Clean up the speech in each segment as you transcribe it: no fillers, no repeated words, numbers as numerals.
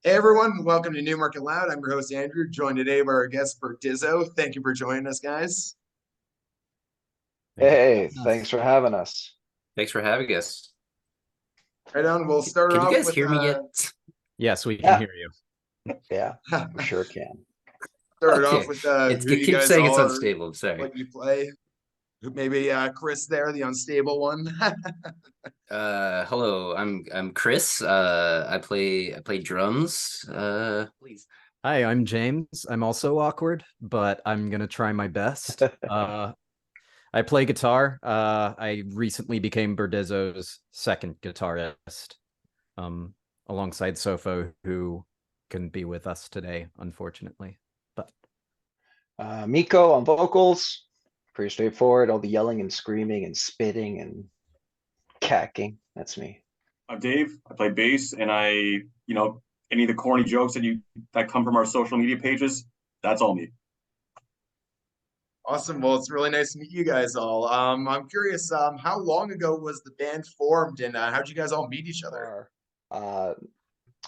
Hey everyone, welcome to Newmarket LOUD. I'm your host Andrew, joined today by our guest Burdizzo. Thank you for joining us, guys. Hey, thanks for having us. Thanks for having us. Right on, we'll start Can off you guys with hear me yet? Yes, we can Yeah. hear you. Yeah, we sure can. start Okay. off with It who you keeps guys saying it's all are, unstable. I'm sorry. what you play. Maybe Chris there, the unstable one. Hello, I'm Chris. I play drums. Please. Hi, I'm James. I'm also awkward, but I'm gonna try my best. I play guitar. I recently became Burdizzo's second guitarist, alongside Sofo, who couldn't be with us today, unfortunately. But Miko on vocals, pretty straightforward. All the yelling and screaming and spitting and cacking. That's me. I'm Dave. I play bass, and any of the corny jokes that come from our social media pages, that's all me. Awesome. Well, it's really nice to meet you guys all. I'm curious, how long ago was the band formed, and how'd you guys all meet each other?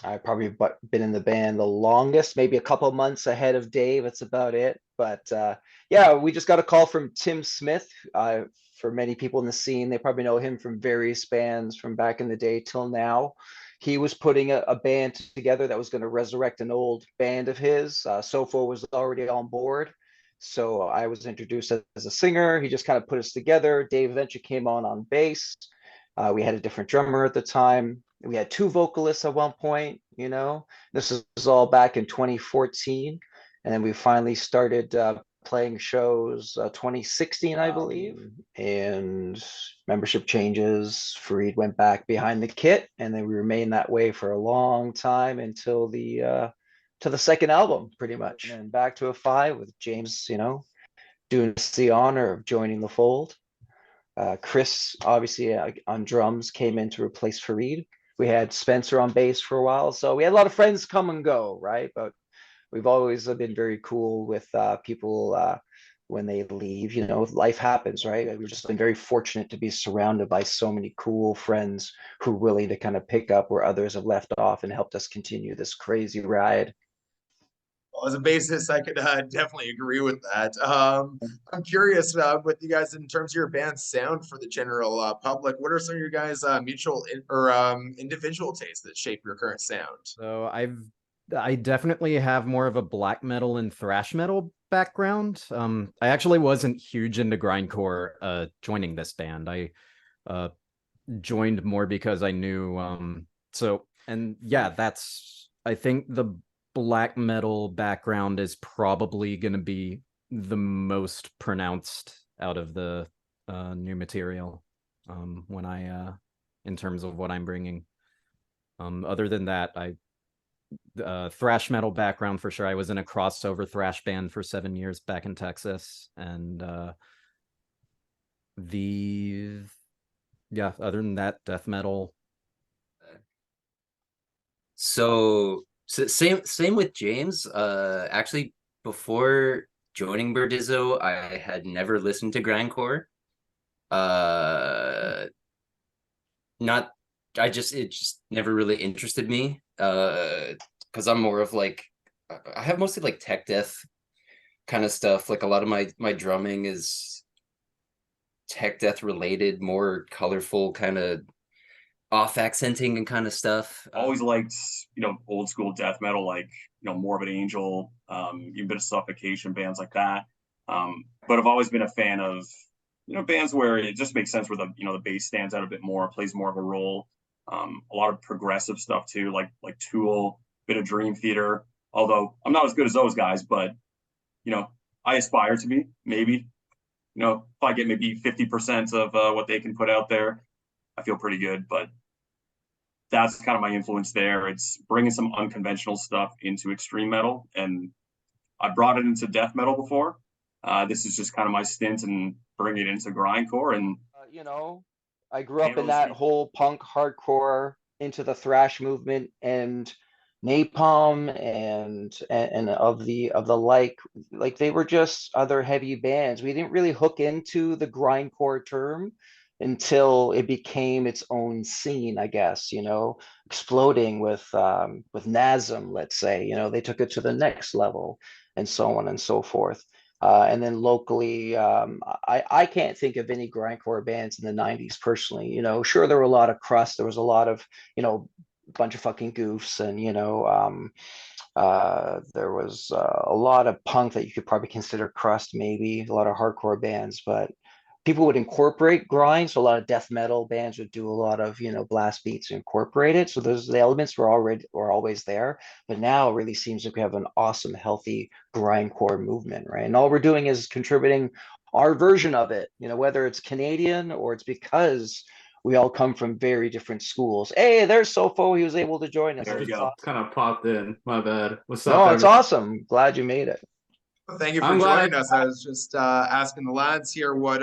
I've probably been in the band the longest, maybe a couple months ahead of Dave. That's about it. But yeah, we just got a call from Tim Smith. For many people in the scene, they probably know him from various bands from back in the day till now. He was putting a band together that was going to resurrect an old band of his. Sofo was already on board. So I was introduced as a singer. He just kind of put us together. Dave eventually came on bass. We had a different drummer at the time. We had two vocalists at one point, This was all back in 2014. And then we finally started playing shows 2016, I believe. And membership changes. Fareed went back behind the kit, and then we remained that way for a long time until the second album, pretty much. And back to a five with James, doing us the honor of joining the fold. Chris, obviously, on drums, came in to replace Fareed. We had Spencer on bass for a while, so we had a lot of friends come and go, right? But we've always been very cool with people when they leave. Life happens, right? We've just been very fortunate to be surrounded by so many cool friends who are willing to kind of pick up where others have left off and helped us continue this crazy ride. Well, as a bassist, I could definitely agree with that. I'm curious with you guys in terms of your band's sound for the general public. What are some of your guys' mutual or individual tastes that shape your current sound? so I definitely have more of a black metal and thrash metal background. I actually wasn't huge into grindcore joining this band. I joined more because I knew I think the black metal background is probably going to be the most pronounced out of the new material when I in terms of what I'm bringing. Other than that, thrash metal background for sure. I was in a crossover thrash band for 7 years back in Texas, and other than that, death metal. So same with James. Actually, before joining Burdizzo, I had never listened to grindcore. It just never really interested me. Because I'm more of I have mostly tech death kind of stuff. Like a lot of my drumming is tech death related, more colorful kind of off accenting and kind of stuff. Always liked, old school death metal, Morbid Angel, even a bit of Suffocation, bands like that. But I've always been a fan of, bands where it just makes sense where the bass stands out a bit more, plays more of a role. A lot of progressive stuff too, like Tool, bit of Dream Theater. Although I'm not as good as those guys, but I aspire to be, maybe. If I get maybe 50% of what they can put out there. I feel pretty good. But that's kind of my influence there. It's bringing some unconventional stuff into extreme metal, and I brought it into death metal before. This is just kind of my stint and bring it into grindcore. And You know, I grew up can't in really that speak. whole punk hardcore into the thrash movement and Napalm and of the like they were just other heavy bands. We didn't really hook into the grindcore term until it became its own scene, I guess, you know, exploding with Nasm, let's say, you know, they took it to the next level and so on and so forth. And then locally, I can't think of any grindcore bands in the 90s personally. You know, sure, there were a lot of crust. There was a lot of, you know, bunch of fucking goofs and, you know, there was a lot of punk that you could probably consider crust, maybe a lot of hardcore bands, but people would incorporate grind. So a lot of death metal bands would do a lot of, you know, blast beats to incorporate it. So those the elements were always there. But now it really seems like we have an awesome, healthy grindcore movement, right? And all we're doing is contributing our version of it, you know, whether it's Canadian or it's because we all come from very different schools. Hey, there's Sofo. He was able to join us. There you It's go. awesome. Kind of popped in. My bad. What's up, No, it's everyone? awesome. Glad you made it. Thank you for I'm glad joining us. I was just asking the lads here what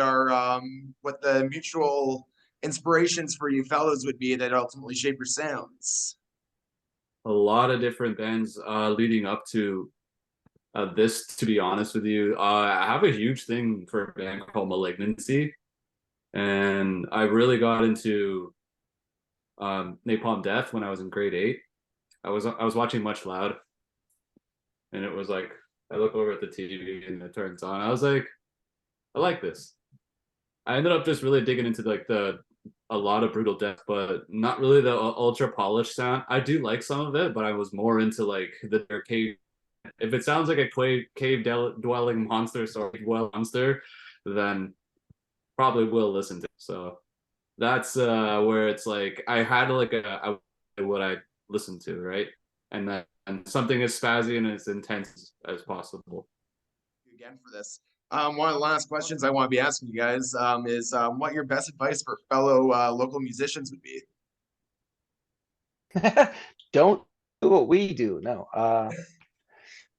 what the mutual inspirations for you fellows would be that ultimately shape your sounds. a lot of different bands leading up to this, to be honest with you. I have a huge thing for a band called Malignancy, and I really got into Napalm Death when I was in grade 8. I was watching Much Loud, and it was like I look over at the TV and it turns on. I was like, I like this. I ended up just really digging into like a lot of brutal death, but not really the ultra polished sound. I do like some of it, but I was more into like the cave. If it sounds like a cave dwelling monster or monster, then probably will listen to it. So that's where it's like I had like what I listened to, right? And then and something as spazzy and as intense as possible. Again for this. One of the last questions I want to be asking you guys is what your best advice for fellow local musicians would be. Don't do what we do. No.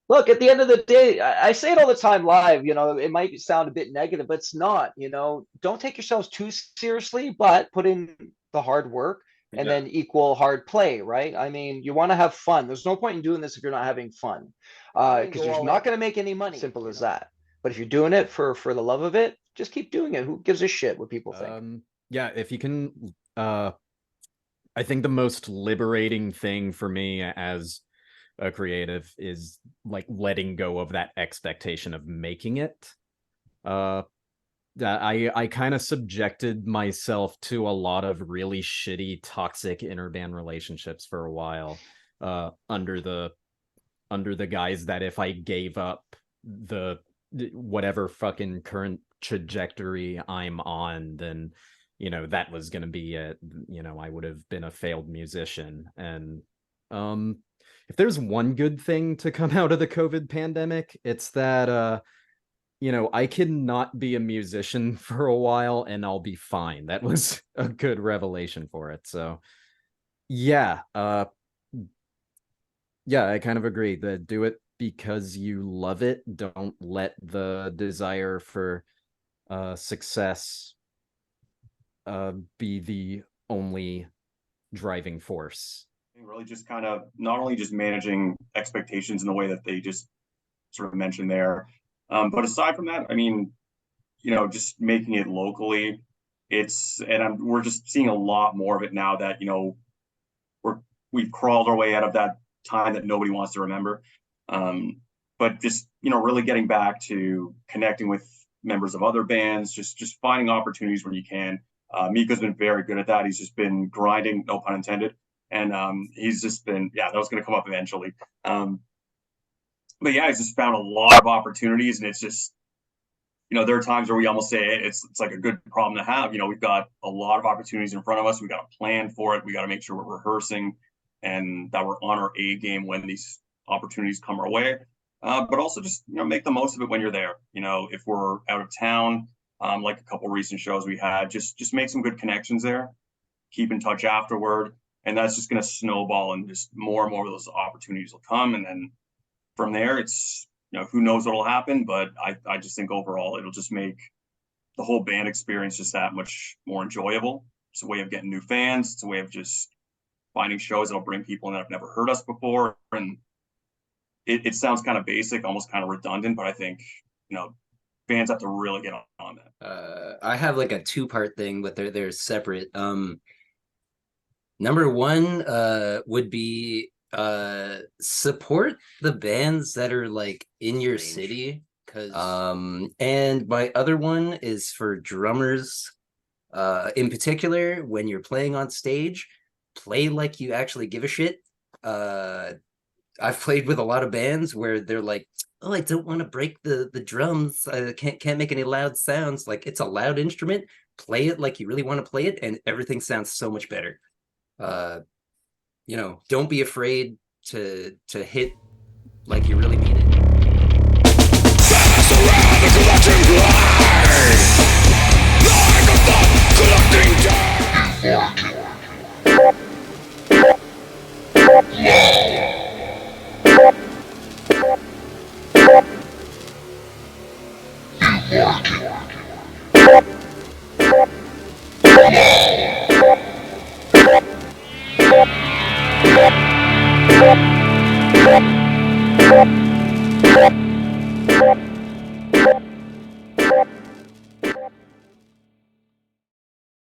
Look, at the end of the day, I say it all the time live, you know, it might sound a bit negative, but it's not, you know, don't take yourselves too seriously, but put in the hard work and Yeah. then equal hard play, right? I mean, you want to have fun. There's no point in doing this if you're not having fun, because you're not going to make any money. Simple as that. But if you're doing it for the love of it, just keep doing it. Who gives a shit what people think? Yeah, if you can, I think the most liberating thing for me as a creative is like letting go of that expectation of making it. I kind of subjected myself to a lot of really shitty, toxic interband relationships for a while, under the guise that if I gave up the whatever fucking current trajectory I'm on, then you know that was gonna be it. You know, I would have been a failed musician. And if there's one good thing to come out of the COVID pandemic, it's that you know, I can not be a musician for a while and I'll be fine. That was a good revelation for it. So yeah, yeah, I kind of agree that do it because you love it. Don't let the desire for success be the only driving force. Really just kind of not only just managing expectations in the way that they just sort of mentioned there, but aside from that, I mean, you know, just making it locally, we're just seeing a lot more of it now that, you know, we've crawled our way out of that time that nobody wants to remember. But just, you know, really getting back to connecting with members of other bands, just finding opportunities when you can. Miko's been very good at that. He's just been grinding, no pun intended. And he's just been, yeah, that was going to come up eventually. But yeah, he's just found a lot of opportunities, and it's just, you know, there are times where we almost say it's like a good problem to have. You know, we've got a lot of opportunities in front of us. We got to plan for it. We got to make sure we're rehearsing and that we're on our A game when these opportunities come our way. But also just, you know, make the most of it when you're there. You know, if we're out of town, like a couple recent shows we had, just make some good connections there. keep in touch afterward. And that's just going to snowball, and just more and more of those opportunities will come. And then from there, it's, who knows what will happen, but I just think overall it'll just make the whole band experience just that much more enjoyable. It's a way of getting new fans. It's a way of just finding shows that'll bring people in that have never heard us before. And it sounds kind of basic, almost kind of redundant, but I think, fans have to really get on that. I have like a 2-part thing, but they're separate. Number one would be support the bands that are like in your city, because and my other one is for drummers, in particular, when you're playing on stage, play like you actually give a shit. I've played with a lot of bands where they're like, oh, I don't want to break the drums, I can't make any loud sounds. Like, it's a loud instrument, play it like you really want to play it, and everything sounds so much better. Don't be afraid to hit like you really mean it.